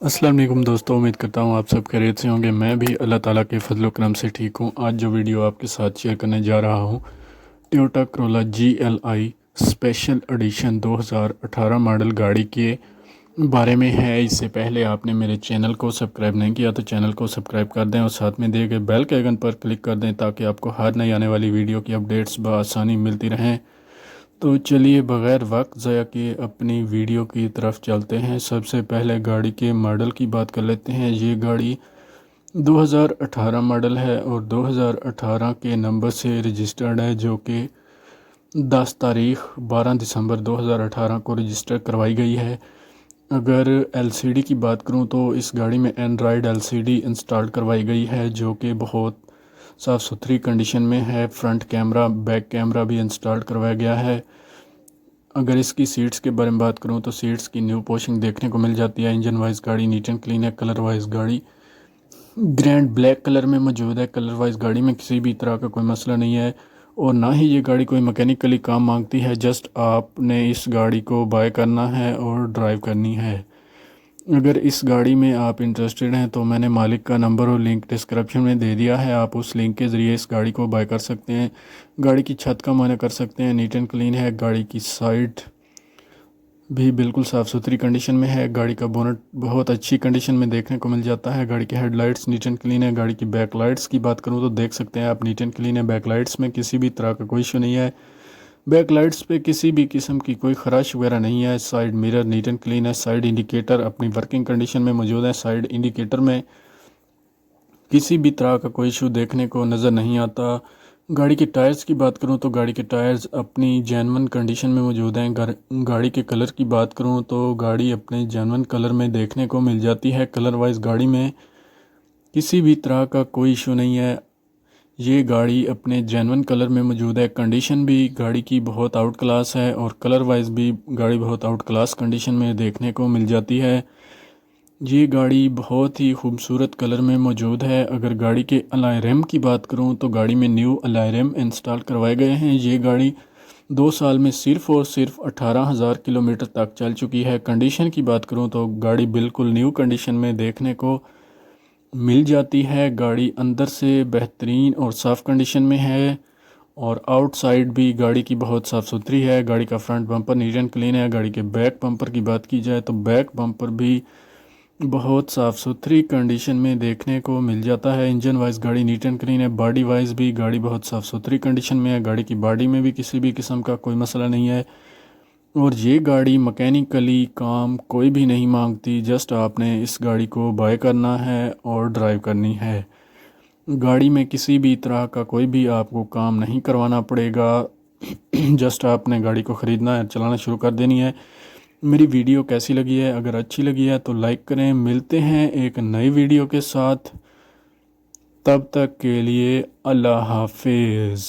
السلام علیکم دوستوں، امید کرتا ہوں آپ سب خیریت سے ہوں گے۔ میں بھی اللہ تعالیٰ کے فضل و کرم سے ٹھیک ہوں۔ آج جو ویڈیو آپ کے ساتھ شیئر کرنے جا رہا ہوں، Toyota Corolla GLI special edition 2018 model گاڑی کے بارے میں ہے۔ اس سے پہلے آپ نے میرے چینل کو سبسکرائب نہیں کیا تو چینل کو سبسکرائب کر دیں اور ساتھ میں دیے گئے بیل کے آئیکن پر کلک کر دیں تاکہ آپ کو ہر نئی آنے والی ویڈیو کی اپڈیٹس بآسانی ملتی رہیں۔ تو چلیے بغیر وقت ضائع کیے اپنی ویڈیو کی طرف چلتے ہیں۔ سب سے پہلے گاڑی کے ماڈل کی بات کر لیتے ہیں۔ یہ گاڑی 2018 ماڈل ہے اور 2018 کے نمبر سے رجسٹرڈ ہے، جو کہ 10 تاریخ 12 دسمبر 2018 کو رجسٹر کروائی گئی ہے۔ اگر LCD کی بات کروں تو اس گاڑی میں اینڈرائڈ LCD انسٹال کروائی گئی ہے، جو کہ بہت صاف ستھری کنڈیشن میں ہے۔ فرنٹ کیمرہ، بیک کیمرہ بھی انسٹال کروایا گیا ہے۔ اگر اس کی سیٹس کے بارے میں بات کروں تو سیٹس کی نیو پوشنگ دیکھنے کو مل جاتی ہے۔ انجن وائز گاڑی نیٹ اینڈ کلین ہے۔ کلر وائز گاڑی گرینڈ بلیک کلر میں موجود ہے۔ کلر وائز گاڑی میں کسی بھی طرح کا کوئی مسئلہ نہیں ہے اور نہ ہی یہ گاڑی کوئی مکینیکلی کام مانگتی ہے۔ جسٹ آپ نے اس گاڑی کو بائی کرنا ہے اور ڈرائیو کرنی ہے۔ اگر اس گاڑی میں آپ انٹرسٹڈ ہیں تو میں نے مالک کا نمبر اور لنک ڈسکرپشن میں دے دیا ہے، آپ اس لنک کے ذریعے اس گاڑی کو بائی کر سکتے ہیں۔ گاڑی کی چھت کا معائنہ کر سکتے ہیں، نیٹ اینڈ کلین ہے۔ گاڑی کی سائڈ بھی بالکل صاف ستھری کنڈیشن میں ہے۔ گاڑی کا بونٹ بہت اچھی کنڈیشن میں دیکھنے کو مل جاتا ہے۔ گاڑی کی headlights neat and clean ہے۔ گاڑی کی بیک لائٹس کی بات کروں تو دیکھ سکتے ہیں آپ، نیٹ اینڈ کلین ہے۔ بیک لائٹس میں کسی بھی طرح کا کوئی ایشو نہیں ہے۔ بیک لائٹس پہ کسی بھی قسم کی کوئی خراش وغیرہ نہیں ہے۔ Side mirror neat and clean ہے۔ سائیڈ انڈیکیٹر اپنی ورکنگ کنڈیشن میں موجود ہے۔ سائیڈ انڈیکیٹر میں کسی بھی طرح کا کوئی ایشو دیکھنے کو نظر نہیں آتا۔ گاڑی کے ٹائرز کی بات کروں تو گاڑی کے ٹائرز اپنی جینون کنڈیشن میں موجود ہیں۔ گاڑی کے کلر کی بات کروں تو گاڑی اپنے جینون کلر میں دیکھنے کو مل جاتی ہے۔ کلر وائز گاڑی میں کسی بھی طرح کا کوئی ایشو نہیں ہے۔ یہ گاڑی اپنے جینون کلر میں موجود ہے۔ کنڈیشن بھی گاڑی کی بہت آؤٹ کلاس ہے اور کلر وائز بھی گاڑی بہت آؤٹ کلاس کنڈیشن میں دیکھنے کو مل جاتی ہے۔ یہ گاڑی بہت ہی خوبصورت کلر میں موجود ہے۔ اگر گاڑی کے الائی ریم کی بات کروں تو گاڑی میں نیو الائی ریم انسٹال کروائے گئے ہیں۔ یہ گاڑی 2 سال میں صرف اور صرف 18,000 کلومیٹر تک چل چکی ہے۔ کنڈیشن کی بات کروں تو گاڑی بالکل نیو کنڈیشن میں دیکھنے کو مل جاتی ہے۔ گاڑی اندر سے بہترین اور صاف کنڈیشن میں ہے اور آؤٹ سائڈ بھی گاڑی کی بہت صاف ستھری ہے۔ گاڑی کا front bumper neat and clean ہے۔ گاڑی کے بیک بمپر کی بات کی جائے تو بیک بمپر بھی بہت صاف ستھری کنڈیشن میں دیکھنے کو مل جاتا ہے۔ انجن وائز گاڑی نیٹ اینڈ کلین ہے۔ باڈی وائز بھی گاڑی بہت صاف ستھری کنڈیشن میں ہے۔ گاڑی کی باڈی میں بھی کسی بھی قسم کا کوئی مسئلہ نہیں ہے اور یہ گاڑی مکینیکلی کام کوئی بھی نہیں مانگتی۔ جسٹ آپ نے اس گاڑی کو بائی کرنا ہے اور ڈرائیو کرنی ہے۔ گاڑی میں کسی بھی طرح کا کوئی بھی آپ کو کام نہیں کروانا پڑے گا، جسٹ آپ نے گاڑی کو خریدنا ہے، چلانا شروع کر دینی ہے۔ میری ویڈیو کیسی لگی ہے؟ اگر اچھی لگی ہے تو لائک کریں۔ ملتے ہیں ایک نئی ویڈیو کے ساتھ، تب تک کے لیے اللہ حافظ۔